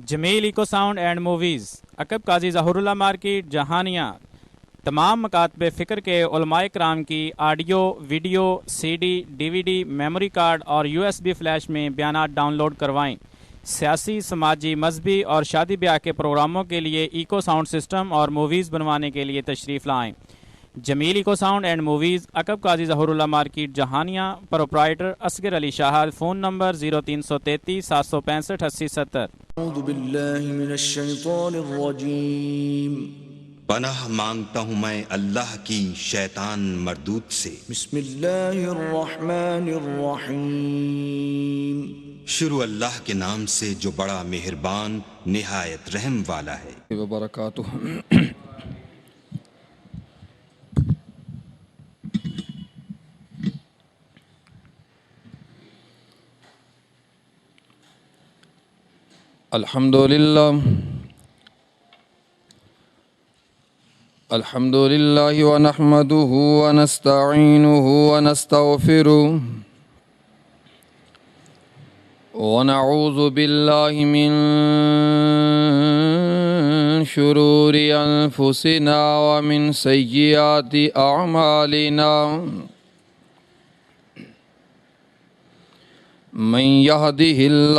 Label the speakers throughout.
Speaker 1: Jamil echo sound and movies, عقب Qazi Zahoorullah market, Jahania. تمام مکاتب فکر کے علماء کرام کی audio, video, C D, D V D, memory card اور یو ایس بی فلیش میں بیانات ڈاؤن لوڈ کروائیں۔ سیاسی، سماجی، مذہبی اور شادی بیاہ کے پروگراموں کے لیے ایکو ساؤنڈ سسٹم اور موویز بنوانے کے لیے تشریف لائیں۔ Jameel echo sound and movies, عقب Qazi Zahoorullah market, Jahania. Proprietor Asghar Ali Shahid. Phone number 0333 765 8070۔
Speaker 2: اعوذ باللہ من الشیطان الرجیم۔
Speaker 3: پناہ مانگتا ہوں میں اللہ کی شیطان مردود سے۔
Speaker 2: بسم اللہ الرحمن الرحیم۔
Speaker 3: شروع اللہ کے نام سے جو بڑا مہربان نہایت رحم والا ہے۔
Speaker 2: وبرکاتہ۔ الحمد للہ ونحمده ونستعینه ونستغفره ونعوذ باللہ من شرور انفسنا ومن سیئات اعمالنا، من يهده الله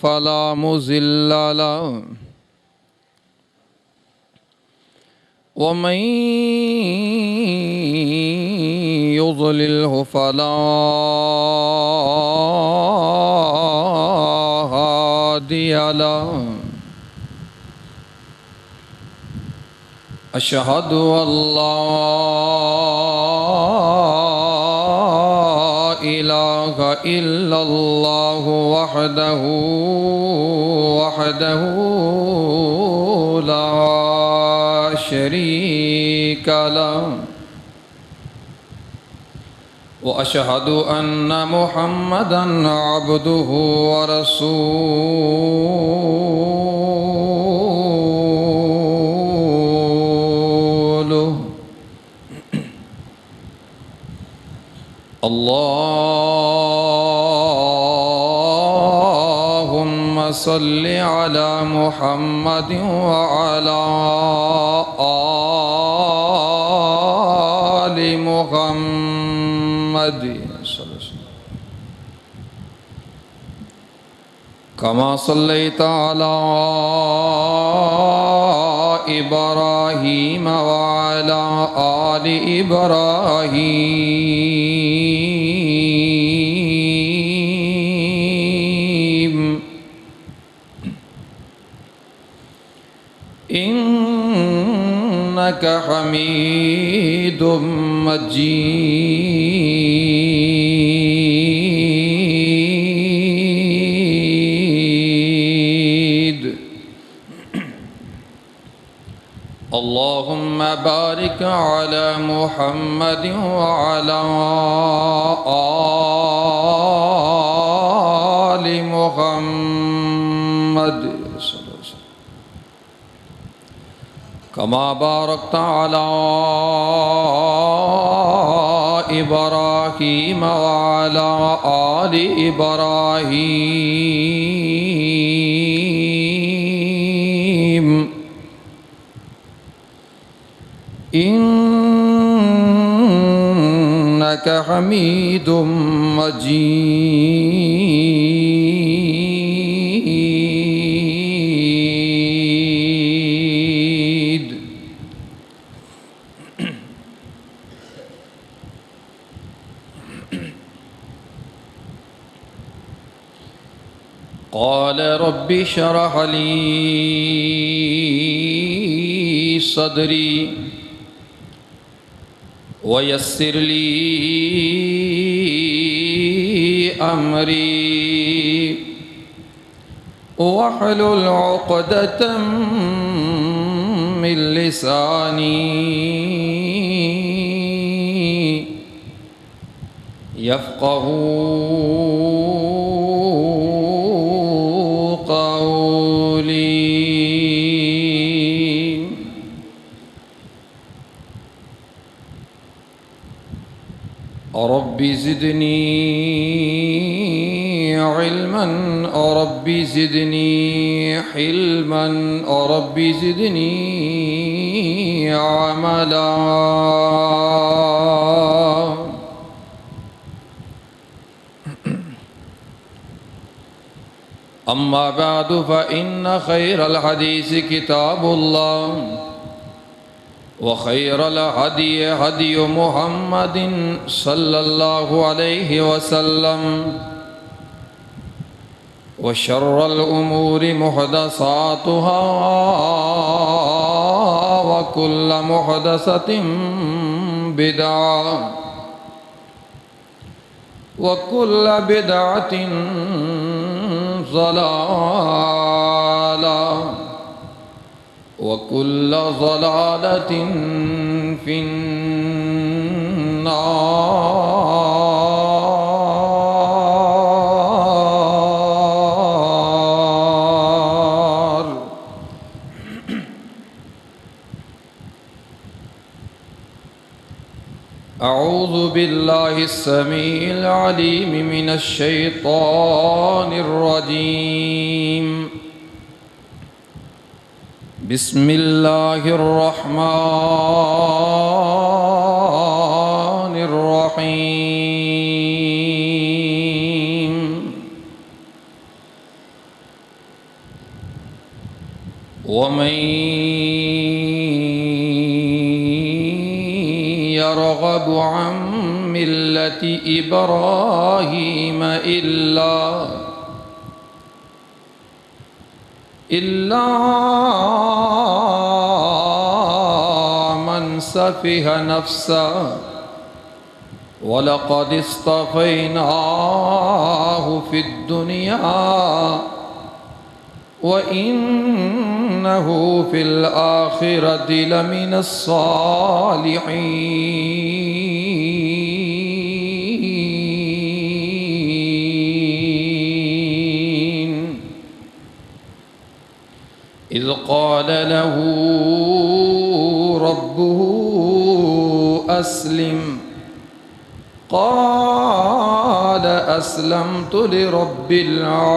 Speaker 2: فلا مضل له ومن يضلله فلا هادي له۔ أشهد أن لا إله إلا الله وحده لا شريك له، وأشهد أن محمدًا عبده ورسوله۔ اللهم صل على محمد وعلى آل محمد كما صليت على إبراهيم وعلى آل إبراهيم إنك حميد مجيد۔ اللهم بارك على محمد وعلى آل محمد كما باركت على إبراهيم وعلى آل إبراهيم إنك حميد مجيد۔ قال رب اشرح لي صدري ويسر لي أمري واحلل عقدة من لساني يفقهوا قولي۔ رب زدني علما رب زدني حلما رب زدني عملا. أما بعد فإن خير الحديث كتاب الله وخير الهدي هدي محمد صلى الله عليه وسلم وشر الأمور محدثاتها وكل محدثة بدعة وكل بدعة ضلالة وكل ضلالة في النار. أعوذ بالله السميع العليم من الشيطان الرجيم. بسم الله الرحمن الرحيم. ومن يرغب عن ملة إبراهيم إلا من سفه نفسه ولقد اصطفيناه في الدنيا وإنه في الآخرة لمن الصالحين. إذ قال له ربه أسلم قال أسلمت لرب العالمين.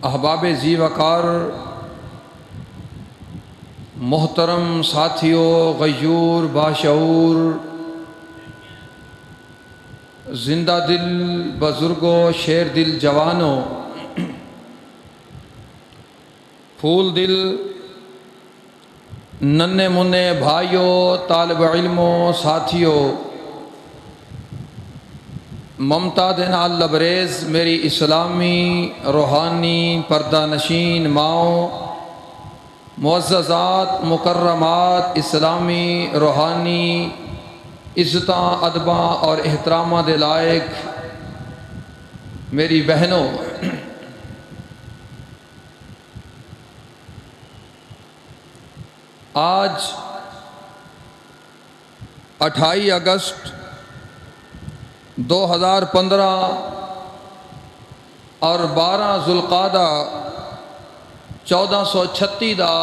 Speaker 2: احباب ذی وقار، محترم ساتھیوں، غیور باشعور، زندہ دل بزرگوں، شیر دل جوانوں، پھول دل ننھے منھے بھائیوں، طالب علموں، ساتھیوں، ممتا نال لبریز میری اسلامی روحانی پردہ نشین ماؤں، معززات مکرمات، اسلامی روحانی عزتاں ادباں اور احتراماں دے لائق میری بہنوں، آج 28 اگست 2015 اور 12 ذوالقعدہ 1436 دا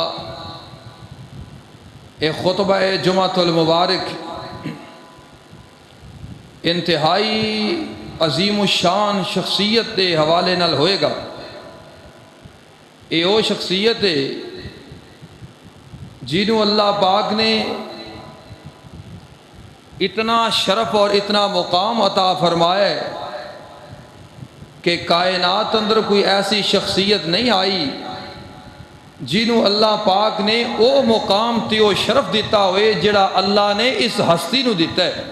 Speaker 2: ایک خطبہ جمعۃ المبارک انتہائی عظیم الشان شخصیت دے حوالے نال ہوئے گا. یہ وہ شخصیت ہے جنہوں اللہ پاک نے اتنا شرف اور اتنا مقام عطا فرمایا ہے کہ کائنات اندر کوئی ایسی شخصیت نہیں آئی جنہوں اللہ پاک نے او مقام تے او شرف دیتا ہوئے جڑا اللہ نے اس ہستی نو دیتا ہے.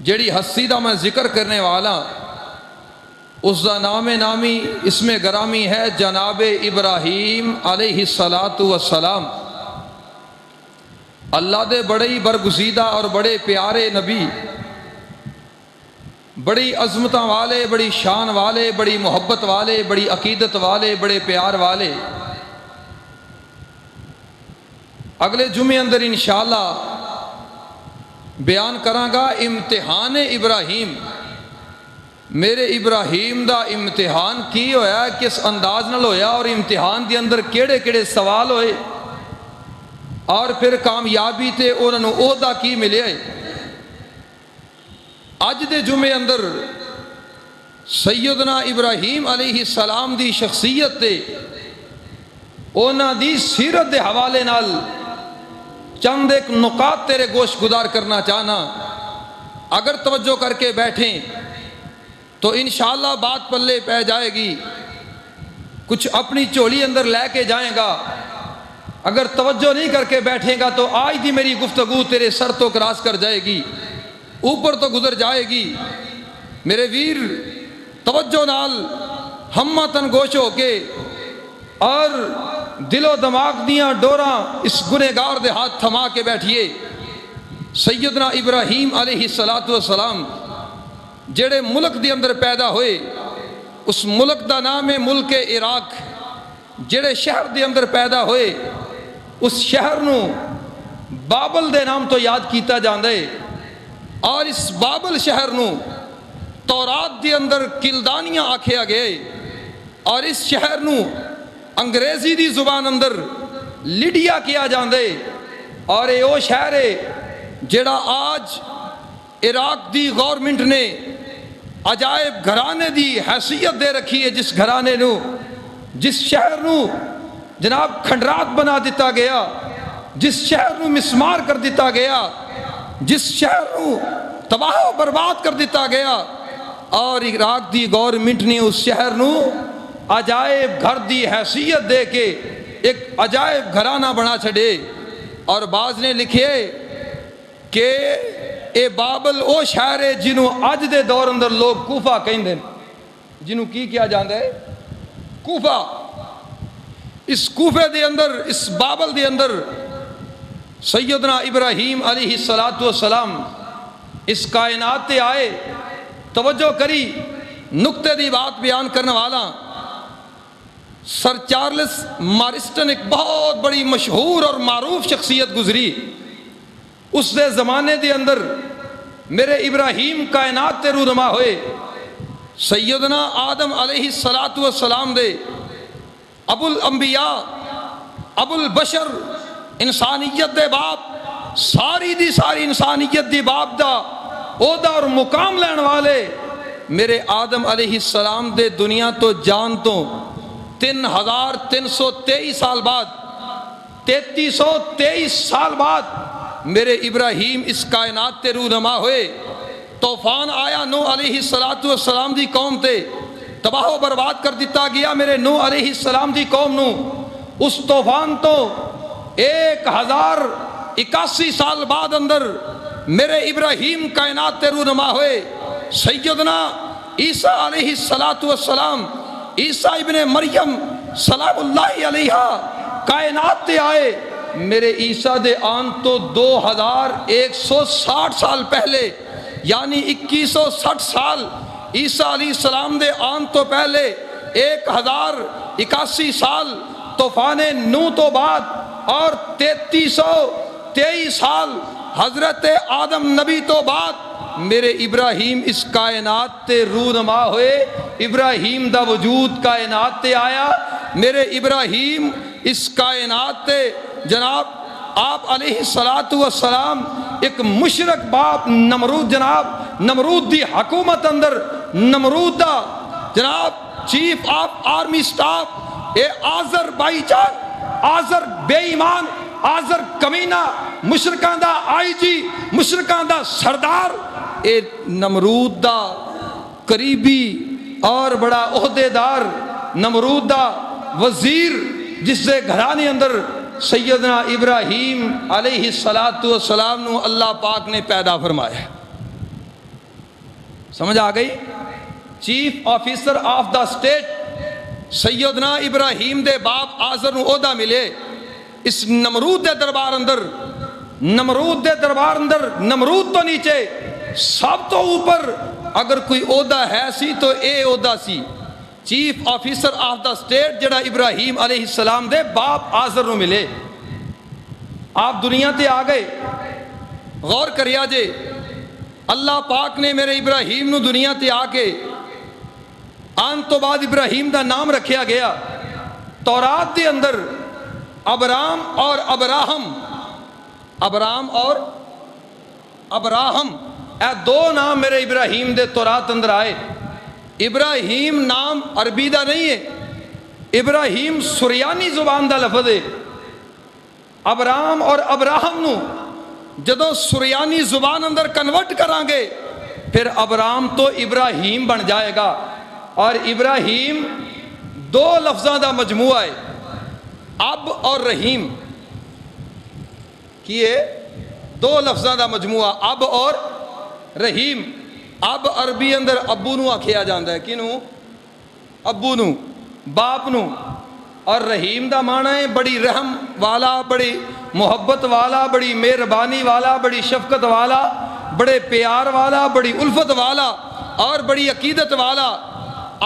Speaker 2: جڑی ہستی دا میں ذکر کرنے والا اس دا نام نامی اسم گرامی ہے جناب ابراہیم علیہ السلام. اللہ دے بڑے ہی برگزیدہ اور بڑے پیارے نبی، بڑی عظمتاں والے، بڑی شان والے، بڑی محبت والے، بڑی عقیدت والے، بڑے پیار والے. اگلے جمعے اندر انشاءاللہ بیان کراں گا امتحان ابراہیم. میرے ابراہیم دا امتحان کی ہویا، کس انداز نال ہویا، اور امتحان دے اندر کیڑے کیڑے سوال ہوئے، اور پھر کامیابی تے انہوں نے عہدہ کی ملے. اج دے جمعے اندر سیدنا ابراہیم علیہ السلام دی شخصیت تے انہاں دی سیرت دے حوالے نال چند ایک نکات تیرے گوش گزار کرنا چاہنا. اگر توجہ کر کے بیٹھیں تو انشاءاللہ بات پلے پہ جائے گی، کچھ اپنی چولی اندر لے کے جائیں گا. اگر توجہ نہیں کر کے بیٹھیں گا تو آج دی میری گفتگو تیرے سر تو کراس کر جائے گی، اوپر تو گزر جائے گی. میرے ویر توجہ نال ہمتن گوش ہو کے اور دل و دماغ دیاں ڈوراں اس گنہگار دے ہاتھ تھما کے بیٹھیے. سیدنا ابراہیم علیہ السلام جڑے ملک دے اندر پیدا ہوئے، اس ملک دا نام ہے ملک عراق. جڑے شہر دے اندر پیدا ہوئے، اس شہر نو بابل دے نام تو یاد کیتا جاندا ہے، اور اس بابل شہر نو تورات دے اندر کلدانیاں آکھیا گئے، اور اس شہر نو انگریزی دی زبان اندر لیڈیا کیا جاندا ہے. اور یہ وہ شہر ہے جڑا آج عراق دی گورنمنٹ نے عجائب گھرانے دی حیثیت دے رکھی ہے. جس گھرانے نو، جس شہر نو جناب کھنڈرات بنا دیتا گیا، جس شہر نو مسمار کر دیتا گیا، جس شہر نو تباہ و برباد کر دیتا گیا، اور عراق دی گورنمنٹ نے اس شہر نو عجائب گھر دی حیثیت دے کے ایک عجائب گھرانہ بنا چھڑے. اور بعض نے لکھے کہ اے بابل او شہر ہے جنہوں اج دے دور اندر لوگ کوفہ کہندے ہیں. جنہوں کی کیا جاندا ہے؟ کوفہ. اس کوفے دے اندر، اس بابل دے اندر سیدنا ابراہیم علیہ السلام اس کائنات تے آئے. توجہ کری، نقطے دی بات بیان کرنے والا سر چارلس مارسٹن ایک بہت بڑی مشہور اور معروف شخصیت گزری. اس دے زمانے دے اندر میرے ابراہیم کائنات تے رونما ہوئے. سیدنا آدم علیہ السلام دے ابو الانبیاء، ابو البشر، انسانیت دے باپ، ساری دی ساری انسانیت دی باپ دا عہدہ اور مقام لین والے میرے آدم علیہ السلام دے دنیا تو جان تو 3323 سال بعد، 3323 سال بعد میرے ابراہیم اس کائنات تے رونما ہوئے. طوفان آیا نوح علیہ السلام دی قوم تے، تباہ و برباد کر دیتا گیا میرے نوح علیہ السلام دی قوم نو. اس طوفان تو 1081 سال بعد اندر میرے ابراہیم کائنات تے رونما ہوئے. سیدنا عیسیٰ علیہ السلام، عیسیٰ ابن مریم سلام اللہ علیہ کائنات تے آئے. میرے عیسیٰ دے آن تو 2160 سال پہلے، یعنی 2160 سال عیسیٰ علیہ السلام دے آن تو پہلے 1081 سال طوفان نوح تو بعد، اور 3323 سال حضرت آدم نبی تو بعد میرے ابراہیم اس کائنات تے رونما ہوئے. ابراہیم دا وجود کائنات تے آیا. میرے ابراہیم اس کائنات تے جناب آپ علیہ السلام ایک مشرک باپ نمرود، جناب نمرود دی حکومت اندر، نمرود دا جناب چیف آف آرمی سٹاف، اے آزر بائی جان، آزر بے ایمان، آزر کمینہ، مشرکان دا آئی جی، مشرکان دا سردار، اے نمرود دا قریبی اور بڑا عہدے دار، نمرود دا وزیر، جس سے گھرانے اندر سیدنا ابراہیم علیہ السلام نو اللہ پاک نے پیدا فرمایا. سمجھ آ گئی؟ Chief officer of the state سیدنا ابراہیم دے باپ آزر نو عہدہ ملے. اس نمرود دے دربار اندر، نمرود دے دربار اندر، نمرود تو نیچے، سب تو اوپر اگر کوئی عہدہ ہے سی تو اے عہدہ سی chief officer of the state, جڑا ابراہیم علیہ السلام دے باپ آزر نو ملے. آپ دنیا تے آ گئے، غور کریا جے اللہ پاک نے میرے ابراہیم نو دنیا تے آ کے آن تو بعد ابراہیم دا نام رکھیا گیا. تورات دے اندر ابرام اور ابراہم اے دو نام میرے ابراہیم دے تورات اندر آئے. ابراہیم نام عربی دا نہیں ہے، ابراہیم سریانی زبان دا لفظ ہے. ابرام اور ابراہم نو جدو سریانی زبان اندر کنورٹ کران گے پھر ابرام تو ابراہیم بن جائے گا. اور ابراہیم دو لفظاں دا مجموعہ ہے، اب اور رحیم. کیے دو لفظاں دا مجموعہ اب اور رحیم. اب عربی اندر ابو نو آکھیا جاندا ہے، کینوں؟ ابو نو، باپ نو. اور رحیم دا معنی ہے بڑی رحم والا، بڑی محبت والا، بڑی مہربانی والا، بڑی شفقت والا، بڑے پیار والا، بڑی الفت والا اور بڑی عقیدت والا.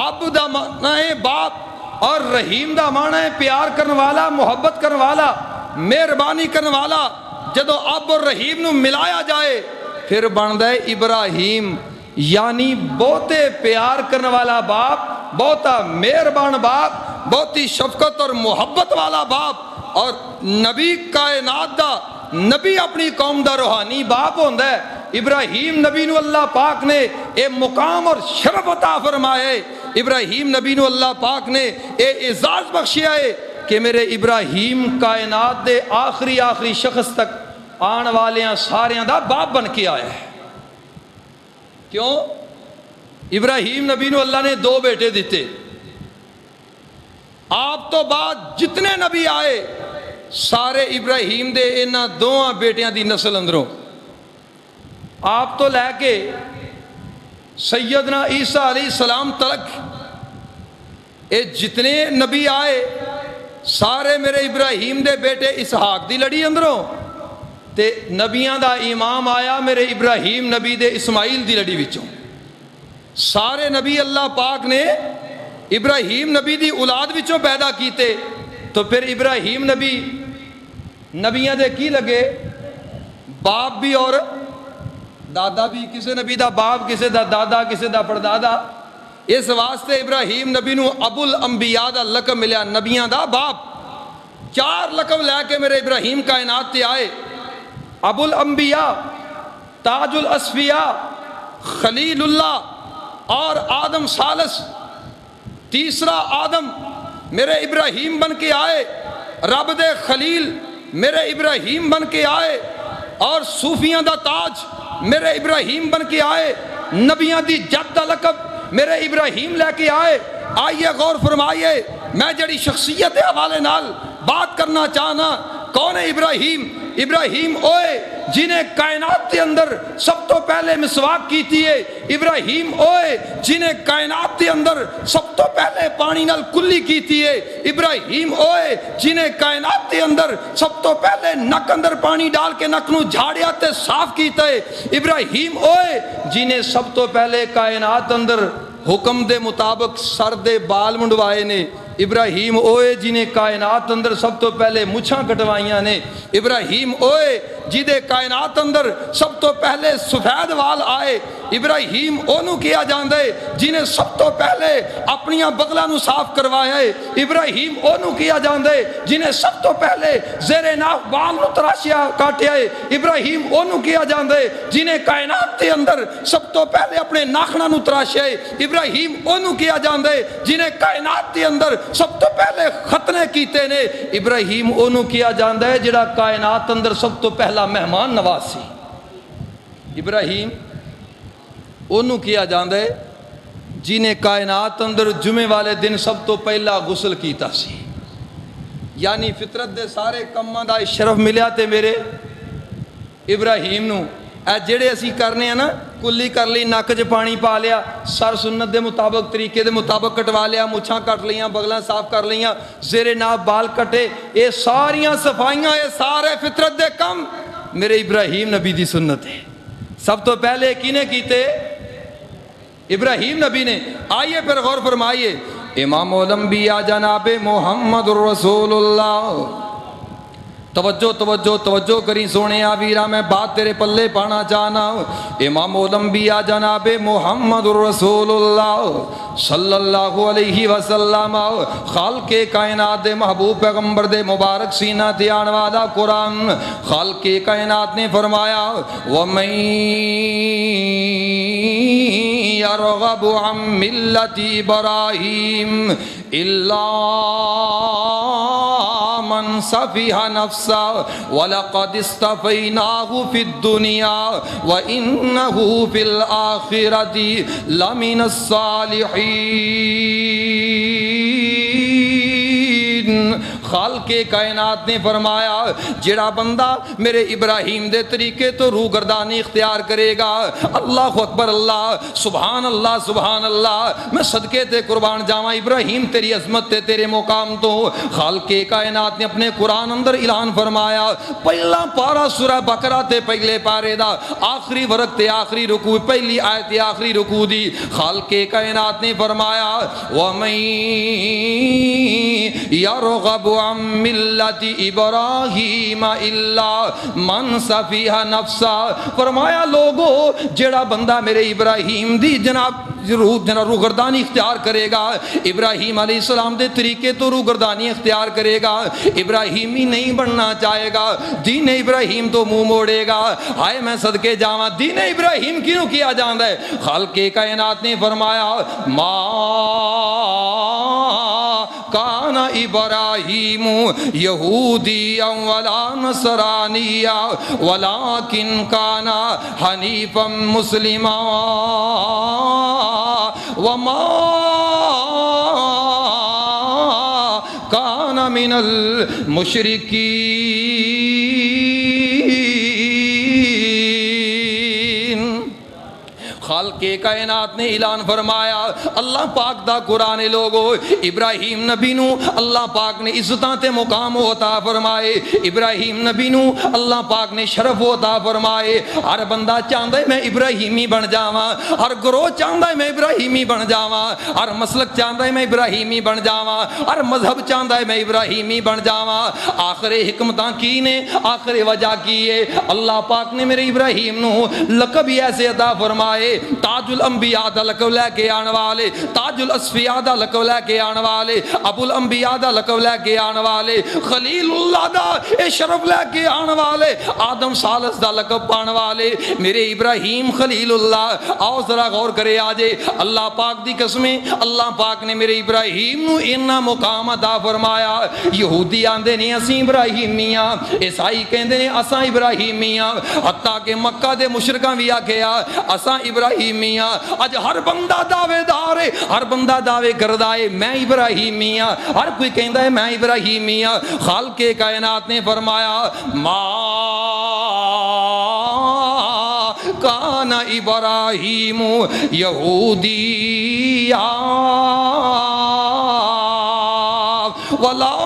Speaker 2: اب دا معنی ہے باپ اور رحیم دا معنی ہے پیار کرنے والا، محبت کرنے والا، مہربانی کرنے والا. جدو اب اور رحیم نو ملایا جائے پھر بندا ہے ابراہیم، یعنی بہتے پیار کرنے والا باپ، بہتا مہربان باپ، بہتی شفقت اور محبت والا باپ. اور نبی کائنات دا، نبی اپنی قوم دا روحانی باپ ہوندا ہے. ابراہیم نبی نو اللہ پاک نے اے مقام اور شرف عطا فرمائے. ابراہیم نبی نو اللہ پاک نے اے اعزاز بخشیا ہے کہ میرے ابراہیم کائنات دے آخری شخص تک آن والیاں ساریاں دا باپ بن کے آیا ہے. کیوں؟ ابراہیم نبی نو اللہ نے دو بیٹے دیتے. آپ تو بعد جتنے نبی آئے سارے ابراہیم دے انہاں دوہاں بیٹیاں دی نسل اندروں. آپ تو لے کے سیدنا عیسیٰ علیہ السلام تلک اے جتنے نبی آئے سارے میرے ابراہیم دے بیٹے اسحاق دی لڑی اندروں. تے نبیاں دا امام آیا میرے ابراہیم نبی دے اسماعیل دی لڑی وچوں. سارے نبی اللہ پاک نے ابراہیم نبی دی اولاد وچوں پیدا کیتے. تو پھر ابراہیم نبی نبیاں دے کی لگے؟ باپ بھی اور دادا بھی. کسے نبی دا باپ، کسے دا دادا، کسے دا پردادا. اس واسطے ابراہیم نبی نو ابو الانبیاء دا لقب ملیا، نبیاں دا باپ. 4 لقب لے کے میرے ابراہیم کائنات تے آئے. ابو الانبیاء، تاج الاسفیاء، خلیل اللہ اور آدم ثالث. تیسرا آدم میرے ابراہیم بن کے آئے. رب دے خلیل میرے ابراہیم بن کے آئے. اور صوفیاں دا تاج میرے ابراہیم بن کے آئے. نبیاں دی جد دا لقب میرے ابراہیم لے کے آئے. آئیے غور فرمائیے، میں جڑی شخصیت حوالے نال بات کرنا چاہنا. کون ہے ابراہیم؟ ابراہیم اوئے جنہیں کائنات کے اندر سب تو پہلے مسواک کیتی ہے. ابراہیم اوئے جنہیں کائنات کے اندر سب تو پہلے پانی نال کلی کیتی ہے. ابراہیم اوئے جنہیں کائنات کے اندر سب تو پہلے نک اندر پانی ڈال کے نک نو جھاڑیا تے صاف کیتا ہے. ابراہیم اوئے جنہیں سب تو پہلے کائنات اندر حکم دے مطابق سر دے بال منڈوائے نے. ابراہیم اوئے جنہیں کائنات اندر سب تو پہلے مچھاں کٹوائیاں نے. ابراہیم اوئے جدے کائنات اندر سب تو پہلے سفید وال آئے. ابراہیم اونوں کیا جاندے جنہیں سب تو پہلے اپنیاں بغلاں نو صاف کروایا ہے. ابراہیم اونوں کیا جاندے جنہیں سب تو پہلے زیر ناف بال نو تراشیا کاٹیا ہے. ابراہیم اونوں کیا جاندے جنہیں کائنات دے اندر سب تو پہلے اپنے ناخناں نو تراشیا ہے. ابراہیم اونوں کیا جاندے جنہیں کائنات دے اندر سب تو پہلے ختنے کیتے نے. ابراہیم اونوں کیا جاندہ ہے جڑا کائنات اندر سب تو پہلا مہمان نواز سی. ابراہیم اونوں کیا جاندہ ہے جنہیں کائنات اندر جمعے والے دن سب تو پہلا غسل کیتا سی. یعنی فطرت دے سارے کماں دا شرف ملیا تے میرے ابراہیم نو. اے جڑے اسی کرنے ہیں نا، کلی کر لی، نک چ پانی پا لیا، سر سنت دے مطابق طریقے دے مطابق کٹوا لیا، مچھاں کٹ لیاں، بغلاں صاف کر لیاں، زیر ناف بال کٹے، اے ساریاں صفائیاں، اے سارے فطرت دے کم میرے ابراہیم نبی دی سنت ہے. سب تو پہلے کینے کیتے؟ ابراہیم نبی نے. آئیے پھر غور فرمائیے، امام الانبیاء جناب محمد رسول اللہ توجہ توجہ توجہ کری سونے ویرا، میں بات تیرے پلے پانا چاہنا۔ امام الانبیاء جناب محمد رسول اللہ صلی اللہ علیہ وسلم، خالق کائنات دے محبوب پیغمبر دے مبارک سینہ تے آن والا قرآن، خالق کائنات نے فرمایا وَمَن يَرْغَبُ عَن مِّلَّةِ إِبْرَاهِيمَ إِلَّا من صفح نفسا ولقد اصطفيناه في الدنيا وإنه في الآخرة لمن الصالحين۔ خالق کائنات نے فرمایا جڑا بندہ میرے ابراہیم دے طریقے تو روح گردانی اختیار کرے گا، اللہ اکبر، اللہ سبحان اللہ سبحان اللہ، میں صدقے تے قربان جاواں ابراہیم تیری عظمت تے تیرے مقام تو۔ خالق کائنات نے اپنے قرآن اندر اعلان فرمایا، پہلا پارا سورہ بقرہ تے پہلے پارے دا آخری ورق تے آخری رکوع، پہلی آیت تے آخری رکوع دی، خالق کائنات نے فرمایا وَمَن يَرْغَبُ عَن مِّلَّةِ إِبْرَاهِيمَ إِلَّا مَن صَفِحَ نَفْسَهُ، فرمایا لوگو جڑا بندہ میرے ابراہیم دی جناب روح گردانی اختیار کرے گا، ابراہیم علیہ السلام دے طریقے تو روح گردانی اختیار کرے گا، ابراہیمی نہیں بننا چاہے گا، دین ابراہیم تو منہ موڑے گا، ہائے میں صدقے جاواں دین ابراہیم کیوں کیا جاندا ہے؟ خالق کائنات نے فرمایا ما کان ابراہیم یہودیا ولا نصرانیا ولکن کان حنیفا مسلما وما کان من المشرکین۔ خالق کائنات نے اعلان فرمایا، اللہ پاک دا قرآن لوگو ابراہیم نبی نو اللہ پاک نے عزتاں تے مقام عطا فرمائے، ابراہیم نبی نو اللہ پاک نے شرف عطا فرمائے۔ ہر بندہ چاہندا ہے میں ابراہیمی بن جاواں، ہر گروہ چاہندا ہے میں ابراہیمی بن جاواں، ہر مسلک چاہندا ہے میں ابراہیمی بن جاواں، ہر مذہب چاہندا ہے میں ابراہیمی بن جاواں۔ آخر حکمتاں کی نے، آخر وجہ کی ہے، اللہ پاک نے میرے ابراہیم نو لقب ہی ایسے عطا فرمائے، تاج الانبیاء دا لقب لے کے آن والے، تاج الاسفیاء دا لقب لے کے آن والے، ابو الانبیاء دا لقب لے کے آن والے، خلیل اللہ دا اے شرف لے کے آن والے، آدم ثالث دا لقب پان والے میرے ابراہیم خلیل اللہ۔ آؤ ذرا غور کرے آجے، اللہ پاک دی قسمیں اللہ پاک نے میرے ابراہیم نو اتنا مقام عطا فرمایا۔ یہودی آندے نے اسیں ابراہیمیاں، عیسائی کہندے نے اساں ابراہیمیاں، حتیٰ کہ مکہ دے مشرکاں بھی آکھیا اساں ابراہیمیاں۔ اج ہر بندہ دعوے دار ہے، ہر بندہ دعوے کردا ہے میں ابراہیمیاں، ہر کوئی کہندا ہے میں ابراہیمیاں۔ خالق کائنات نے فرمایا ما کان ابراہیم یہودیا ولا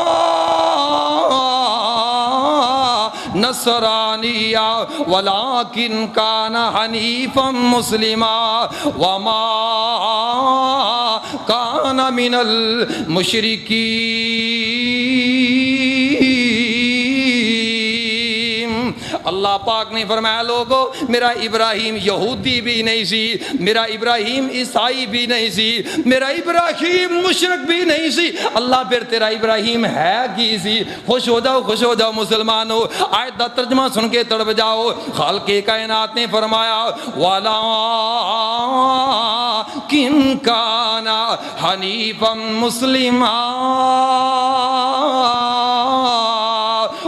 Speaker 2: نصرانیا ولکن کان حنیفا مسلما وما کان من المشرکین۔ اللہ پاک نے فرمایا لوگو میرا ابراہیم یہودی بھی نہیں سی، میرا ابراہیم عیسائی بھی نہیں سی، میرا ابراہیم مشرک بھی نہیں سی۔ اللہ پھر تیرا ابراہیم ہے کی سی؟ خوش ہو جاؤ مسلمانوں، آیت دا ترجمہ سن کے تڑپ جاؤ۔ خالق کائنات نے فرمایا وَلَٰكِن كَانَ حَنِيفًا مُسْلِمًا۔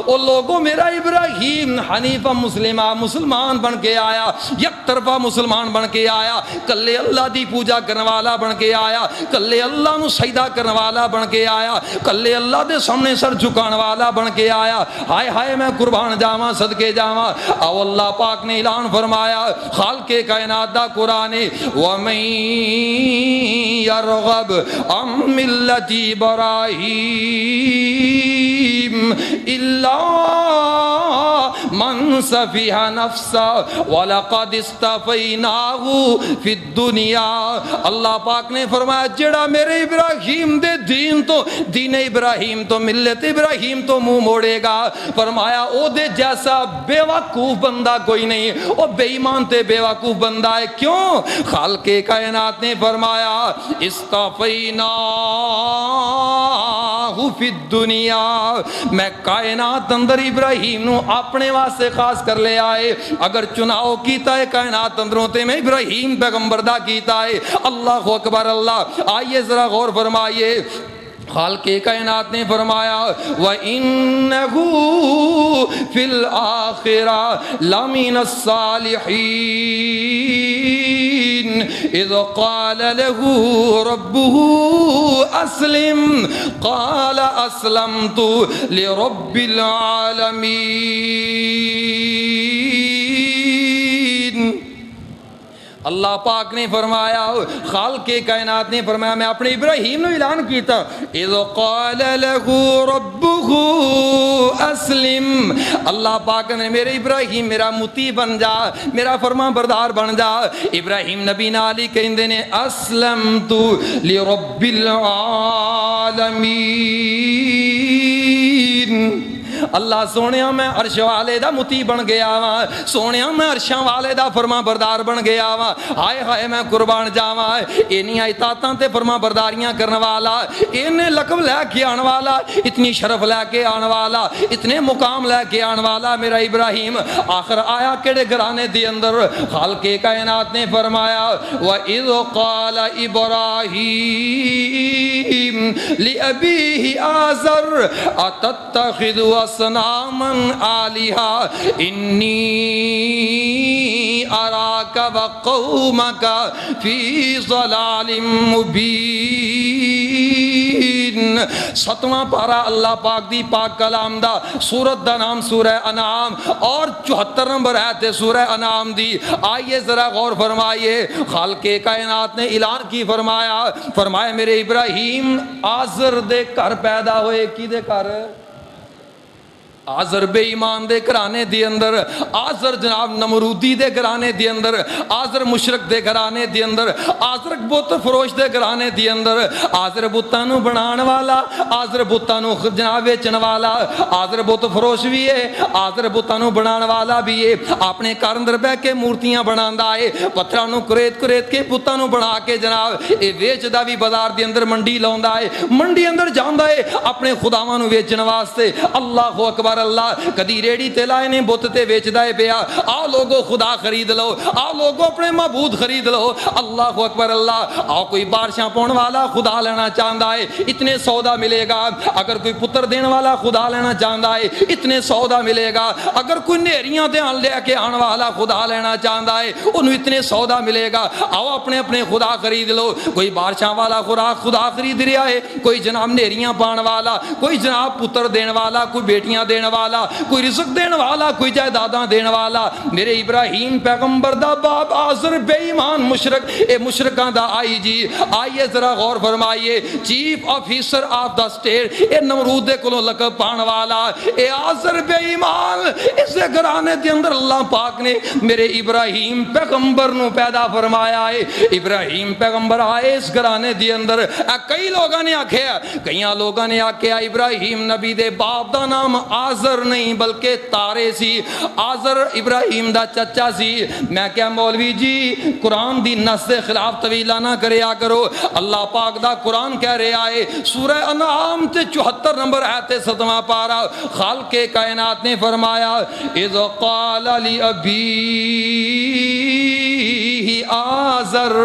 Speaker 2: او لوگوں میرا ابراہیم حنیفہ مسلمہ مسلمان بن کے آیا، یک طرفہ مسلمان بن کے آیا، کلے اللہ دی پوجا کرنے والا بن کے آیا، کلے اللہ نو سجدہ کرنے والا بن کے آیا، کلے اللہ دے سامنے سر جھکان والا بن کے آیا۔ ہائے ہائے میں قربان جاواں صدقے جاواں۔ او اللہ پاک نے اعلان فرمایا خالق کائنات دا قرآن وَمَن يَرْغَبْ عَن مِّلَّةِ إِبْرَاهِيمَ إِلَّا من سفیہ نفسا وَلَقَدْ اصْطَفَيْنَاهُ فِي الدُّنْيَا۔ اللہ پاک نے فرمایا جڑا میرے ابراہیم دے دین تو، دین ابراہیم تو، ملت ابراہیم تو منہ موڑے گا، فرمایا او دے جیسا بے وقوف بندہ کوئی نہیں، او بے ایمان تے بے وقوف بندہ ہے۔ کیوں؟ خالق کائنات نے فرمایا اصطفیناہ فی الدنیا، میں کائنات اندر ابراہیم نو اپنے واسطے خاص کر لے آئے۔ اگر چناؤ کیتا ہے کائنات اندروں تے میں ابراہیم پیغمبر دا کیتا ہے۔ اللہ اکبر اللہ۔ آئیے ذرا غور فرمائیے، خالق کائنات نے فرمایا وَإِنَّهُ فِي الْآخِرَةِ لَمِنَ الصَّالِحِينَ إِذْ قَالَ لَهُ رَبُّهُ أَسْلِمْ قَالَ أَسْلَمْتُ لِرَبِّ الْعَالَمِينَ۔ اللہ پاک نے فرمایا، خالق کائنات نے فرمایا میں اپنے ابراہیم نے اعلان کیتا اذ قال له ربه اسلم، اللہ پاک نے میرے ابراہیم میرا مطیع بن جا، میرا فرمان بردار بن جا۔ ابراہیم نبی نالی کہندے نے اسلمت لرب العالمین۔ اللہ سونیا میں عرش والے دا مطیع بن گیا وا، سونیا میں عرشاں والے دا فرما بردار بن گیا وا۔ ہائے ہائے میں قربان جاواں، اینیاں اطاعتاں تے فرما برداریاں کرن والا، اینے لقب لے کے آن والا، اتنی شرف لے کے آن والا، اتنے مقام لے کے آن والا میرا ابراہیم آخر آیا کیڑے گھرانے دے اندر؟ خالق کائنات نے فرمایا وَإِذْ قَالَ إِبْرَاهِيمُ لِأَبِيهِ آزَرَ أَتَتَّخِذُ أَصْنَامًا آلِهَةً إِنِّي أَرَاكَ وَقَوْمَكَ فِي ضَلَالٍ مُبِينٍ۔ ستواں پارہ اللہ پاک دی پاک کلام دا، سورت دا نام سورہ انعام، اور 74 نمبر آیت سورہ انعام دی۔ آئیے ذرا غور فرمائیے، خالق کائنات نے اعلان کی فرمایا میرے ابراہیم آزر دے گھر پیدا ہوئے۔ کی دے گھر؟ آزر بے ایمان دے گھرانے دے اندر، آزر جناب نمرودی دے گھرانے دے اندر، آزر مشرک دے گھرانے دے اندر، آزر بت فروش دے گھرانے دے اندر، آزر بتانو بنان والا، آزر بتانو جناب ویچن والا، آزر بت فروش بھی ہے، آزر بتانو بنان والا بھی ہے۔ اپنے گھر اندر بہ کے مورتیاں بناندا ہے، پتھراں کریت کے بتانو بنا کے جناب اے ویچدا بھی بازار دے اندر، منڈی لاوندا ہے، منڈی اندر جاندا ہے اپنے خداواں نو ویچن واسطے۔ اللہ اکبر اللہ۔ کدی ریڑی تے لائے نے بت تے ویچدا ہے پیا، آؤ لوگو خدا خرید لو، آؤ لوگو اپنے معبود خرید لو۔ اللہ اکبر اللہ۔ آؤ کوئی بارشاں پاؤن والا خدا لینا چاہتا ہے، اتنے سودا ملے گا۔ اگر کوئی پتر دین والا خدا لینا چاہتا ہے، اتنے سودا ملے گا۔ اگر کوئی نیریاں دھیان لے کے آن والا خدا لینا چاہتا ہے، انہوں اتنے سودا ملے گا۔ آؤ اپنے اپنے خدا خرید لو۔ کوئی بارشاں والا خدا خرید رہا ہے، کوئی جناب نیریاں پان والا، کوئی جناب پتر دین والا، کوئی بیٹیاں دین والا، کوئی رزق دین والا، کوئی جائیداداں دین والا۔ میرے ابراہیم پیغمبر دا باپ آزر بے ایمان مشرک، اے مشرکاں دا آئی جی۔ آئیے ذرا غور فرمائیے، chief officer of the state, اے نمرود دے کلو لقب پان والا، اے آزر بے ایمان، اسے گھرانے دے اندر اللہ پاک نے میرے ابراہیم پیغمبر نو پیدا فرمایا ہے۔ ابراہیم پیغمبر آئے اس گھرانے دے اندر۔ کئی لوگاں نے آکھیا، کئیاں لوگاں نے آکھیا ابراہیم نبی دے باپ دا نام آزر نہیں بلکہ تارے سی، آزر ابراہیم دا چچا سی۔ میں کیا مولوی جی قرآن دی نص دے خلاف طویلہ نہ کریا کرو۔ اللہ پاک دا قرآن کہہ رہا ہے سورہ انعام تے 74 نمبر آیت 7واں پارہ، خالق کائنات نے فرمایا اذ قال لأبیہ آزر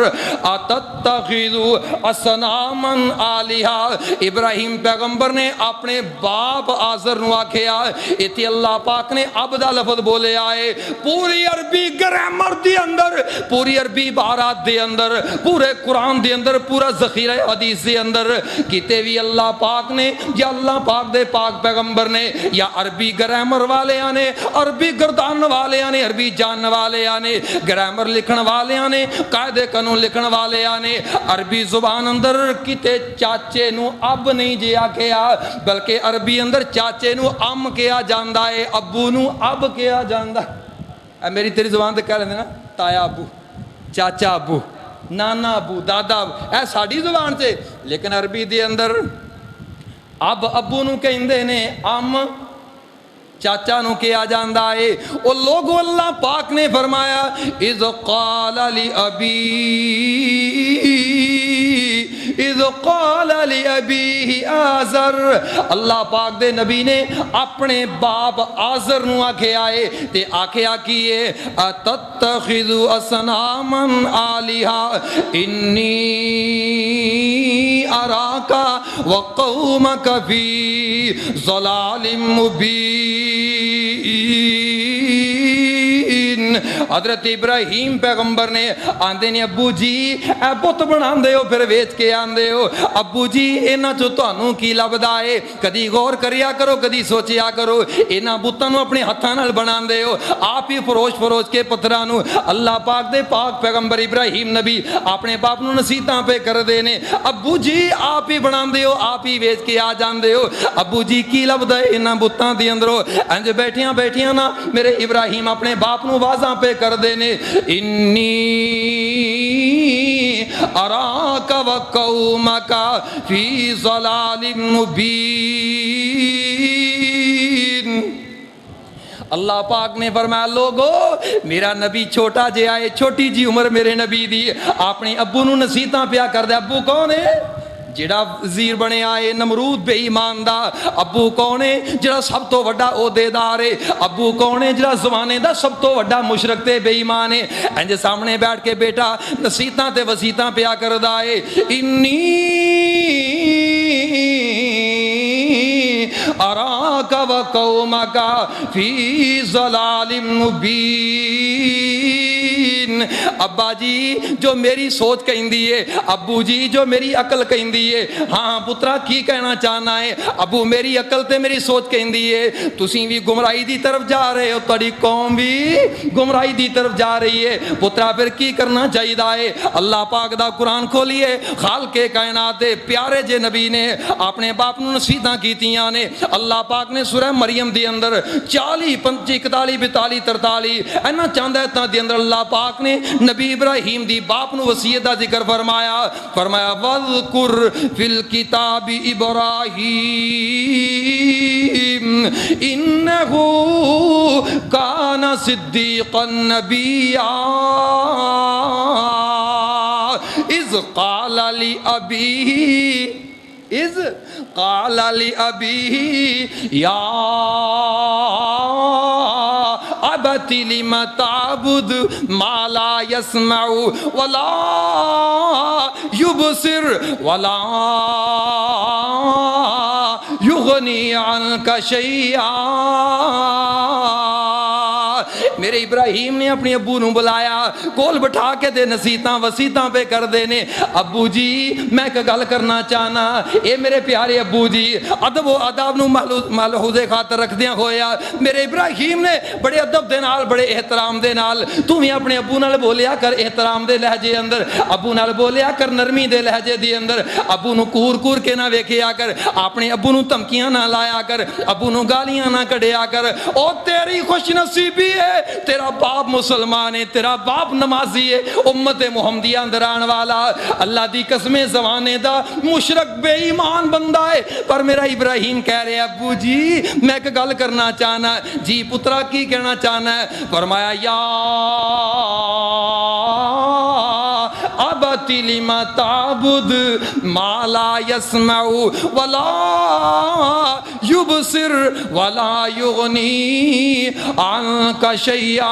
Speaker 2: اتتخذ اصناما آلہہ۔ ابراہیم پیغمبر نے اپنے باپ آزر نو آکھیا، ایتھے اللہ پاک نے اب دا لفظ بولے آئے، پوری عربی گرامر دے اندر، پوری عربی بارات دے اندر، پورے قرآن دے اندر، پورا ذخیرہ حدیث دے اندر کتے بھی اللہ پاک نے یا اللہ پاک دے پاک پیغمبر نے یا عربی گرامر والے آنے، عربی گردان والے آنے، عربی جان والے آنے، گرامر لکھن والے آنے، قائد قاعدے قانون لکھن والے نے عربی زبان اندر کتے چاچے نو اب نہیں جی آکھیا بلکہ عربی اندر چاچے نو ام کیا جاندا ہے ابو نو اب کیا جاندا ہے میری تیری زبان تے کہہ لیندے نا تایا ابو چاچا ابو نانا ابو دادا ابو اے ساڈی زبان سے لیکن عربی دے اندر اب ابو نو کہندے نے ام چاچا نو کیا جاندا ہے او لوگو اللہ پاک نے فرمایا اذ قال لأبیہ آزر اللہ پاک دے نبی نے اپنے باپ آزر نو آکھے آئے تے آکھے آکیے اتتخذ اصناما آلہا انی اراکا وقومک فی ضلال مبین حضرت ابراہیم پیغمبر نے آندے نے ابو جی اے بت بنا دے ہو پھر ویچ کے آندے ہو ابو جی اینا جو تانوں کی لبدا ہے کدی غور کریا کرو کدی سوچیا کرو اینا بتانوں اپنے ہتھاں نال بنا دے ہو آپ ہی فروش کے پتھراں اللہ پاک دے پاک پیغمبر ابراہیم نبی اپنے باپ نو نصیحتاں پہ کر دے نے ابو جی آپ ہی بنا دے ہو آپ ہی ویچ کے آ جاندے ہو ابو جی کی لبدا ہے اینا بتاں دے اندروں انج بیٹھیاں نا میرے ابراہیم اپنے باپ نو واضح پہ کر دے نے انی اراک و قومک فی ضلال مبین اللہ پاک نے فرمایا لوگو میرا نبی چھوٹا جے آئے چھوٹی جی عمر میرے نبی دی اپنے ابو نو نصیحتاں پیا کر دے ابو کون ہے جڑا وزیر بنے آئے نمرود بے ایمان دا ابو کون ہے جڑا سب تو وڈا عہدے دار ہے ابو کون ہے جڑا زمانے دا سب تو وڈا مشرک تے بے ایمان ہے انج سامنے بیٹھ کے بیٹا نصیحتاں تے وصیتاں پیا کردا ہے انی اراک و قومک فی ضلال مبین ابا جی جو میری سوچ کہندی ہے ابو جی جو میری عقل کہندی ہے ہاں پترا کی کہنا چاہنا ہے ابو میری عقل تے میری سوچ کہندی ہے تسی بھی گمراہی دی طرف جا رہے ہو تہاڈی قوم بھی گمراہی دی طرف جا رہی ہے پترا پھر کی کرنا چاہیے ہے اللہ پاک دا قرآن کھولیے خالق کائنات دے پیارے جے نبی نے اپنے باپ نو نصیحتاں کیتیاں نے اللہ پاک نے سورہ مریم دی اندر 40 35 41 42 43 اینا چاند ایتاں دی اندر اللہ پاک نے نبی ابراہیم دی باپ نو وصیت دا ذکر فرمایا وَذْكُرْ فِي الْكِتَابِ إِبْرَاهِيمَ إِنَّهُ كَانَ صِدِّيقًا نَبِيًّا إِذْ قَالَ لِأَبِيهِ يَا أَبَتِ لِمَ تَعْبُدُ مَا لَا يَسْمَعُ وَلَا يُبْصِرُ وَلَا يُغْنِي عَنْكَ شَيْئًا میرے ابراہیم نے اپنی ابو نو بلایا کول بٹھا کے دے نصیحتاں وصیتاں پہ کر دینے ابو جی میں ایک گل کرنا چاہنا اے میرے پیارے ابو جی ادب و آداب نو ملحوظ خاطر رکھ دیاں ہویا میرے ابراہیم نے بڑے ادب دے نال بڑے احترام دے نال تو بھی اپنے ابو نال بولیا کر احترام دے لہجے اندر ابو نال بولیا کر نرمی دے لہجے دی اندر ابو نو کور کے نہ ویکھیا کر اپنے ابو نو دھمکیاں نہ لایا کر ابو نو گالیاں نہ کڈیا کر او تیری خوش نصیبی ہے تیرا باپ مسلمان ہے تیرا باپ نمازی ہے امت محمدیہ اندر آن والا اللہ دی قسمیں زمانے دا مشرک بے ایمان بندہ ہے پر میرا ابراہیم کہہ رہے ابو جی میں ایک گل کرنا چاہنا ہے جی پترا کی کہنا چاہنا ہے فرمایا یا ابت لم تعبد ما لا يسمع ولا يبصر ولا يغني عنك شيئا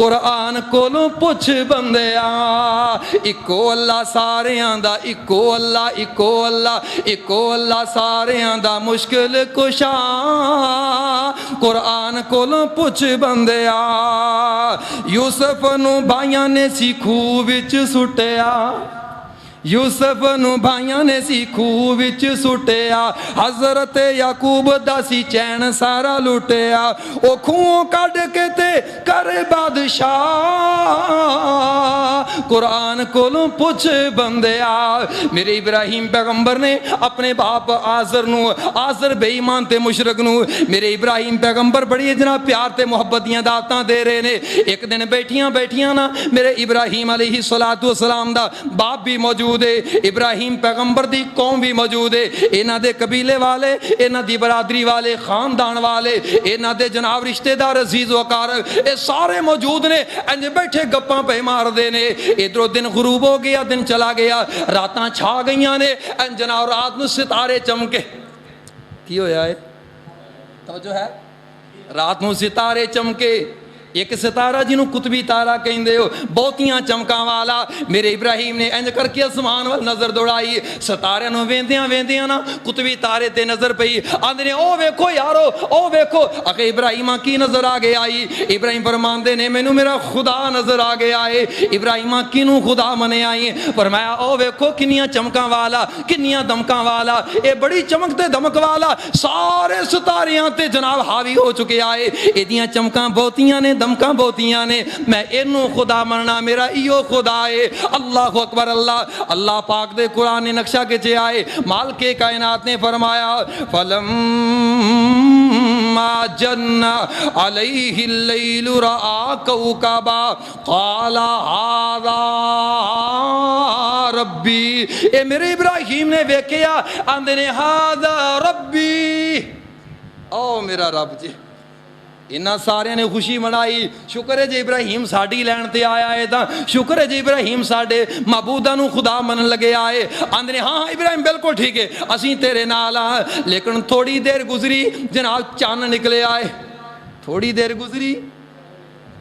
Speaker 2: قرآن کولوں پوچھ بندیا اکو اللہ ساریاں دا اکو اللہ اکو اللہ اکو اللہ ساریاں دا مشکل کشا قرآن کولوں پوچھ بندیا یوسف نو بھائیاں نے سی کھوہ وچ سٹیا یوسف نو بھائیاں نے سی کھوہ وچ سٹیا حضرت یعقوب دا سی چین سارا لٹیا او کھوہوں کڈ کے تے کر بادشاہ قرآن کولوں پوچھ بندیا میرے ابراہیم پیغمبر نے اپنے باپ آزر نو آزر بے ایمان تے مشرک نو میرے ابراہیم پیغمبر بڑی جناب پیار تے محبت دیاں دعوتاں دے رہے نے ایک دن بیٹھیاں نا میرے ابراہیم علیہ السلام دا باپ بھی موجود ابراہیم پیغمبر دی قوم بھی موجود ہے انہاں دے قبیلے والے انہاں دی برادری والے خاندان والے انہاں دے جناب رشتہ دار عزیز و اقارب اے سارے موجود نے انج بیٹھے گپاں پہ مار دے نے ادھروں دن غروب ہو گیا دن چلا گیا راتاں چھا گئیاں نے ان جناب رات نو ستارے چمکے کی ہویا ہے توجہ ہے رات نو ستارے چمکے ایک ستارہ جنہوں قطبی تارہ کہندے ہو بہتیاں چمکاں والا میرے ابراہیم نے انج کر کے اسمان وال نظر دوڑائی ستارے نو ویندیاں نا قطبی تارے تے نظر پئی آندے نے او ویکھو یارو او ویکھو اگے ابراہیمہ کی نظر آگے آئی ابراہیم فرماندے نے مینوں میرا خدا نظر آگے آئے ابراہیمہ کینوں خدا منے آئی فرمایا او ویکھو کنیاں چمکاں والا کنیاں دمکاں والا اے بڑی چمک تے دمک والا سارے ستاریاں تے جناب حاوی ہو چکے آئے ایدیاں چمکاں بہتیاں نے دمکاں بہتیاں نے میں انہوں خدا مننا میرا ایو خدا ہے اللہ اکبر اللہ اللہ پاک دے قرآن نے نقشہ کے چے آئے مالک کائنات نے فرمایا فلما جن علیہ اللیل رآ کوکبا قال ھذا ربی اے میرے ابراہیم نے ویکھیا آندے نے ھذا ربی او میرا رب جی انہاں سارے نے خوشی منائی شکر ہے جی ابراہیم ساڑی لین تے آیا ہے تا شکر ہے جی ابراہیم ساڑے معبودہ نو خدا منن لگے آئے آندھنے ہاں ابراہیم بالکل ٹھیک ہے اسیں تیرے نال لیکن تھوڑی دیر گزری جناب چاند نکلے آئے تھوڑی دیر گزری